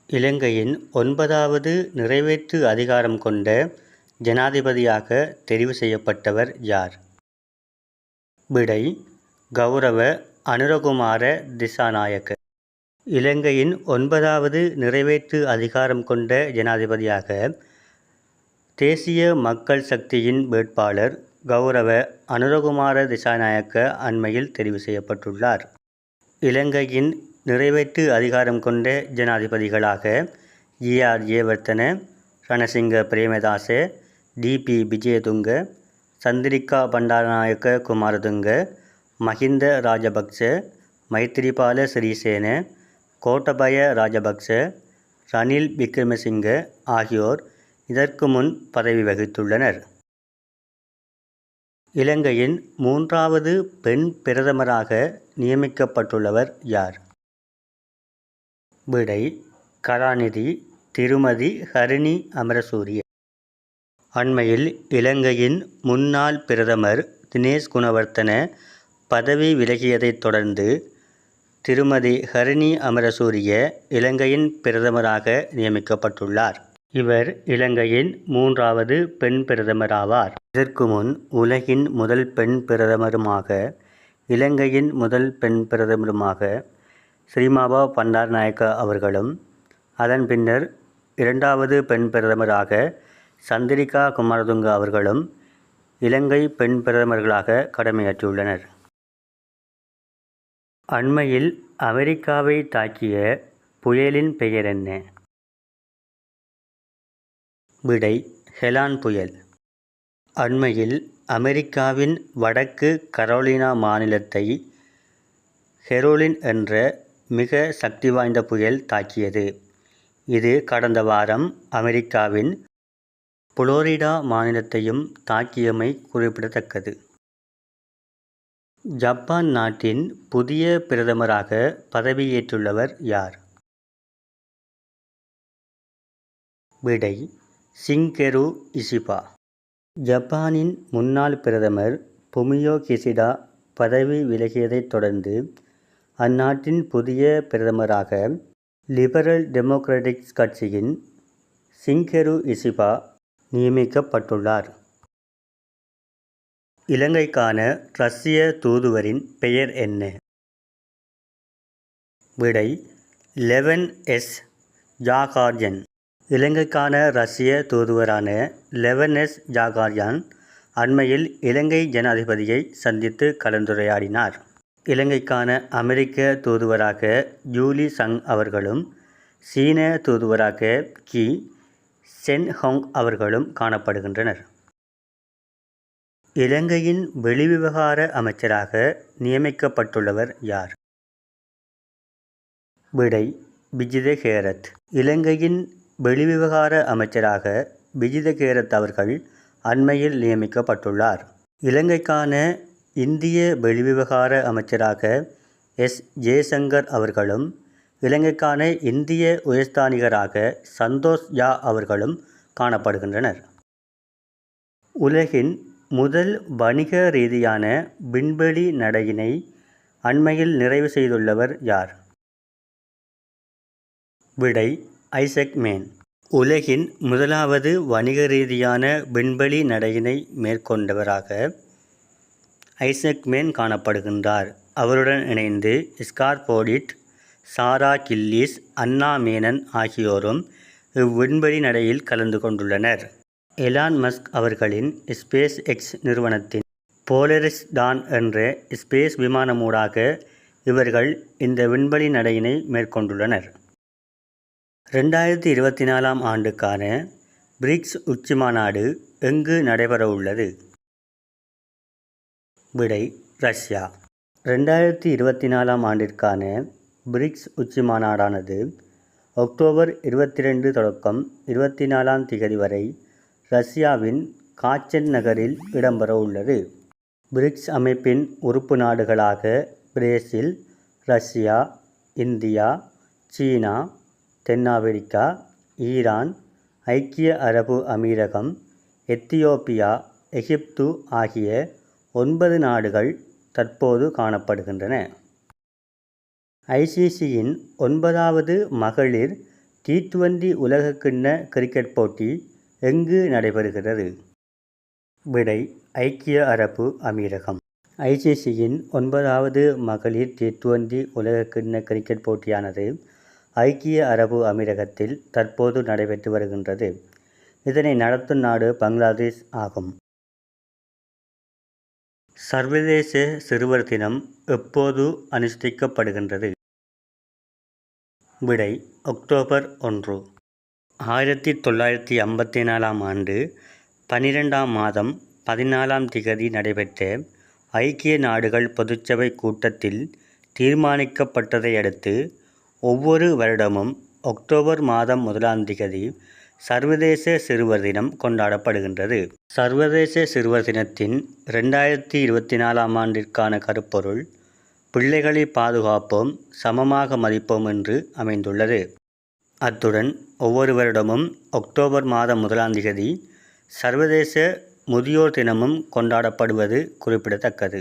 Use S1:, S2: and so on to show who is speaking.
S1: இலங்கையின் 9வது நிறைவேற்று அதிகாரம் கொண்ட ஜனாதிபதியாக தெரிவு செய்யப்பட்டவர் யார்? விடை: கௌரவ அனுரகுமார திசாநாயக்க. இலங்கையின் 9வது நிறைவேற்று அதிகாரம் கொண்ட ஜனாதிபதியாக தேசிய மக்கள் சக்தியின் வேட்பாளர் கௌரவ அனுரகுமார திசாநாயக்க அண்மையில் தெரிவு செய்யப்பட்டுள்ளார். இலங்கையின் நிறைவேற்று அதிகாரம் கொண்ட ஜனாதிபதிகளாக ஜி.ஆர். ஜெயவர்தன, ரணசிங்க பிரேமதாச, டி.பி. விஜயதுங்க, சந்திரிகா பண்டாரநாயக்க குமாரதுங்க, மஹிந்த ராஜபக்ச, மைத்திரிபால சிறிசேன, கோட்டபய ராஜபக்ச, ரணில் விக்ரமசிங்க ஆகியோர் இதற்கு முன் பதவி வகித்துள்ளனர். இலங்கையின் 3வது பெண் பிரதமராக நியமிக்கப்பட்டுள்ளவர் யார்? விடை: கலாநிதி திருமதி ஹரிணி அமரசூரிய. அண்மையில் இலங்கையின் முன்னாள் பிரதமர் தினேஸ் குணவர்த்தன பதவி விலகியதைத் தொடர்ந்து திருமதி ஹரிணி அமரசூரிய இலங்கையின் பிரதமராக நியமிக்கப்பட்டுள்ளார். இவர் இலங்கையின் 3வது பெண் பிரதமராவார். இதற்கு முன் உலகின் முதல் பெண் பிரதமருமாக, இலங்கையின் முதல் பெண் பிரதமருமாக ஸ்ரீமாவோ பண்டாரநாயக்க அவர்களும், அதன் பின்னர் 2வது பெண் பிரதமராக சந்திரிகா குமாரதுங்க அவர்களும் இலங்கை பெண் பிரதமர்களாக கடமையாற்றியுள்ளனர். அண்மையில் அமெரிக்காவை தாக்கிய புயலின் பெயர் என்ன? விடை: ஹெலான் புயல். அண்மையில் அமெரிக்காவின் வடக்கு கரோலினா மாநிலத்தை ஹெரோலின் என்ற மிக சக்தி வாய்ந்த புயல் தாக்கியது. இது கடந்த வாரம் அமெரிக்காவின் புளோரிடா மாநிலத்தையும் தாக்கியமை குறிப்பிடத்தக்கது. ஜப்பான் நாட்டின் புதிய பிரதமராக பதவியேற்றுள்ளவர் யார்? விடை: ஷிங்கெரு இஷிபா. ஜப்பானின் முன்னாள் பிரதமர் ஃபுமியோ கிஷிடா பதவி விலகியதைத் தொடர்ந்து அந்நாட்டின் புதிய பிரதமராக லிபரல் டெமோக்ராட்டிக் கட்சியின் ஷிங்கெரு இஷிபா நியமிக்கப்பட்டுள்ளார். இலங்கைக்கான ரஷ்ய தூதுவரின் பெயர் என்ன? விடை: லெவன் எஸ். ஜாகார்யன். இலங்கைக்கான ரஷ்ய தூதுவரான லெவன் எஸ். ஜாகார்யான் அண்மையில் இலங்கை ஜனாதிபதியை சந்தித்து கலந்துரையாடினார். இலங்கைக்கான அமெரிக்க தூதுவராக ஜூலி சங் அவர்களும், சீன தூதுவராக கி சென்ஹோங் அவர்களும் காணப்படுகின்றனர். இலங்கையின் வெளிவிவகார அமைச்சராக நியமிக்கப்பட்டுள்ளவர் யார்? விடை: விஜித ஹேரத். இலங்கையின் வெளிவிவகார அமைச்சராக விஜித ஹேரத் அவர்கள் அண்மையில் நியமிக்கப்பட்டுள்ளார். இலங்கைக்கான இந்திய வெளிவிவகார அமைச்சராக எஸ். ஜெய்சங்கர் அவர்களும், இலங்கைக்கான இந்திய உயர்ஸ்தானிகராக சந்தோஷ் ஜா அவர்களும் காணப்படுகின்றனர். உலகின் முதல் வணிக ரீதியான விண்வெளி நடையினை அண்மையில் நிறைவு செய்துள்ளவர் யார்? விடை: ஐசக் மேன். உலகின் முதலாவது வணிக ரீதியான விண்வெளி நடையினை மேற்கொண்டவராக ஐசக் மேன் காணப்படுகின்றார். அவருடன் இணைந்து ஸ்காட் போடிட், சாரா கில்லிஸ், அன்னா மேனன் ஆகியோரும் இவ்விண்வெளி நடையில் கலந்து கொண்டுள்ளனர். எலான் மஸ்க் அவர்களின் ஸ்பேஸ் எக்ஸ் நிறுவனத்தின் போலரிஸ் டான் என்ற ஸ்பேஸ் விமானமூடாக இவர்கள் இந்த விண்வெளி நடையினை மேற்கொண்டுள்ளனர். 2024 ஆண்டுக்கான பிரிக்ஸ் உச்சிமாநாடு எங்கு நடைபெறவுள்ளது? விடை: ரஷ்யா. 2024 ஆண்டிற்கான பிரிக்ஸ் உச்சிமாநாடானது அக்டோபர் 22 தொடக்கம் 24 வரை ரஷ்யாவின் காச்சன் நகரில் இடம்பெற உள்ளது. பிரிக்ஸ் அமைப்பின் உறுப்பு நாடுகளாக பிரேசில், ரஷ்யா, இந்தியா, சீனா, தென்னாப்பிரிக்கா, ஈரான், ஐக்கிய அரபு அமீரகம், எத்தியோப்பியா, எகிப்து ஆகிய 9 நாடுகள் தற்போது காணப்படுகின்றன. ஐசிசியின் 9வது மகளிர் T20 உலகக்கிண்ண கிரிக்கெட் போட்டி எங்கு நடைபெறுகிறது? விடை ஐக்கிய அரபு அமீரகம். ICCயின் 9வது மகளிர் T20 உலகக்கிண்ண கிரிக்கெட் போட்டியானது ஐக்கிய அரபு அமீரகத்தில் தற்போது நடைபெற்று வருகின்றது. இதனை நடத்தும் நாடு பங்களாதேஷ் ஆகும். சர்வதேச சிறுவர் தினம் எப்போது அனுஷ்டிக்கப்படுகின்றது? விடை அக்டோபர் 1. 1954ஆம் ஆண்டு 12ஆம் மாதம் 14ஆம் திகதி நடைபெற்ற ஐக்கிய நாடுகள் பொதுச்சபை கூட்டத்தில் தீர்மானிக்கப்பட்டதை அடுத்து ஒவ்வொரு வருடமும் அக்டோபர் மாதம் 1ஆம் திகதி சர்வதேச சிறுவர் தினம் கொண்டாடப்படுகின்றது. சர்வதேச சிறுவர் தினத்தின் 2024ஆம் ஆண்டிற்கான கருப்பொருள் பிள்ளைகளை பாதுகாப்போம், சமமாக மதிப்போம் என்று அமைந்துள்ளது. அத்துடன் ஒவ்வொரு வருடமும் அக்டோபர் மாதம் 1ஆம் திகதி சர்வதேச முதியோர் தினமும் கொண்டாடப்படுவது குறிப்பிடத்தக்கது.